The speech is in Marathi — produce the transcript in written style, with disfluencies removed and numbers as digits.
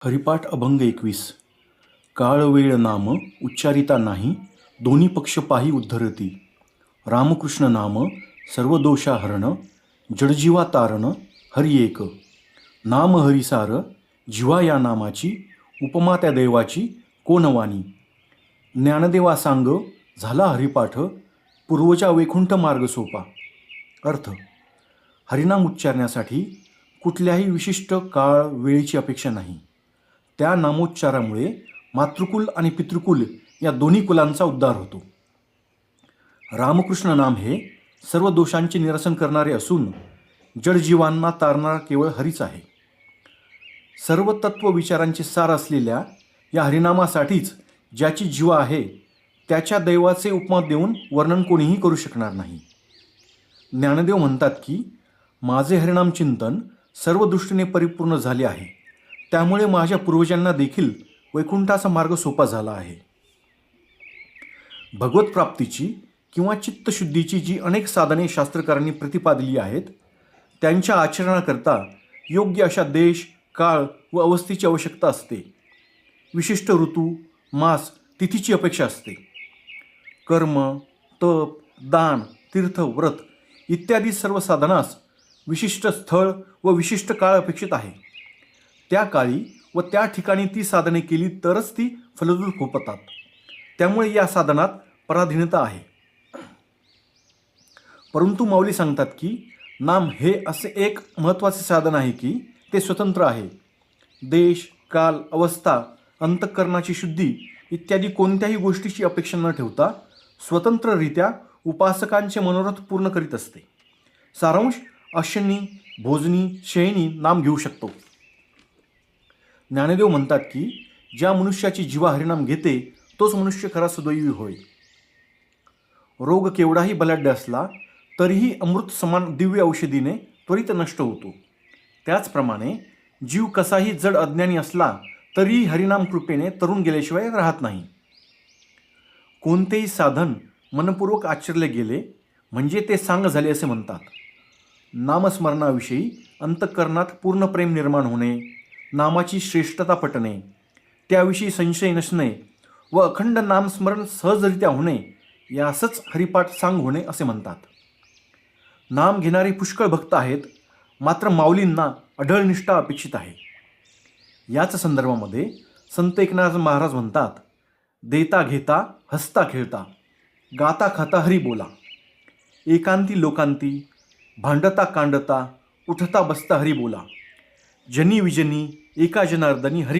हरिपाठ अभंग 21. काळ वेळ नाम उच्चारिता नाही, दोन्ही पक्ष पाही उद्धरती. रामकृष्ण नाम सर्व दोषा हरण, जडजीवा तारण हरि एक. नाम हरिसार जीवा या नामाची, उपमा त्या देवाची कोण वाणी. ज्ञानदेवा सांग झाला हरिपाठ, पूर्वजा वैकुंठ मार्ग सोपा. अर्थ: हरिनाम उच्चारण्यासाठी कुठल्याही विशिष्ट काळ वेळेची अपेक्षा नाही. त्या नामोच्चारामुळे मातृकुल आणि पितृकुल या दोन्ही कुलांचा उद्धार होतो. रामकृष्ण नाम हे सर्व दोषांचे निरसन करणारे असून जडजीवांना तारणारा केवळ हरीच आहे. सर्व तत्व विचारांचे सार असलेल्या या हरिनामासाठीच ज्याची जीवा आहे त्याच्या दैवाचे उपमा देऊन वर्णन कोणीही करू शकणार नाही. ज्ञानदेव म्हणतात की माझे हरिनाम चिंतन सर्व दृष्टीने परिपूर्ण झाले आहे, त्यामुळे माझ्या पूर्वजांना देखील वैकुंठाचा मार्ग सोपा झाला आहे. भगवत प्राप्तीची किंवा चित्तशुद्धीची जी अनेक साधने शास्त्रकारांनी प्रतिपादिली आहेत, त्यांच्या आचरणाकरता योग्य अशा देश, काळ व अवस्थेची आवश्यकता असते. विशिष्ट ऋतू, मास, तिथीची अपेक्षा असते. कर्म, तप, दान, तीर्थ, व्रत इत्यादी सर्व साधनास विशिष्ट स्थळ व विशिष्ट काळ अपेक्षित आहे. त्या काळी व त्या ठिकाणी ती साधने केली तरच ती फलद्रूप होतात. त्यामुळे या साधनात पराधीनता आहे. परंतु माऊली सांगतात की नाम हे असे एक महत्त्वाचे साधन आहे की ते स्वतंत्र आहे. देश, काल, अवस्था, अंतःकरणाची शुद्धी इत्यादी कोणत्याही गोष्टीची अपेक्षा न ठेवता स्वतंत्ररित्या उपासकांचे मनोरथ पूर्ण करीत असते. सारांश: अशनी, भोजनी, शयनी नाम घेऊ शकतो. ज्ञानदेव म्हणतात की ज्या मनुष्याची जीवा हरिनाम घेते तोच मनुष्य खरा सुदैवी होय. रोग केवढाही बलाढ्य असला तरीही अमृत समान दिव्य औषधीने त्वरित नष्ट होतो. त्याचप्रमाणे जीव कसाही जड अज्ञानी असला तरीही हरिनाम कृपेने तरुण गेल्याशिवाय राहत नाही. कोणतेही साधन मनपूर्वक आचरले गेले म्हणजे ते सांग झाले असे म्हणतात. नामस्मरणाविषयी अंतःकरणात पूर्ण प्रेम निर्माण होणे, नामाची श्रेष्ठता पटणे, त्याविषयी संशय नसणे व अखंड नामस्मरण सहजरित्या होणे यासच हरिपाठ सांग होणे असे म्हणतात. नाम घेणारे पुष्कळ भक्त आहेत, मात्र माऊलींना अढळ निष्ठा अपेक्षित आहे. याच संदर्भामध्ये संत एकनाथ महाराज म्हणतात: देता घेता हसता खेळता, गाता खाता हरी बोला. एकांती लोकांती, भांडता कांडता, उठता बसता हरी बोला. जनी विजनी एका जनार्दनी हरी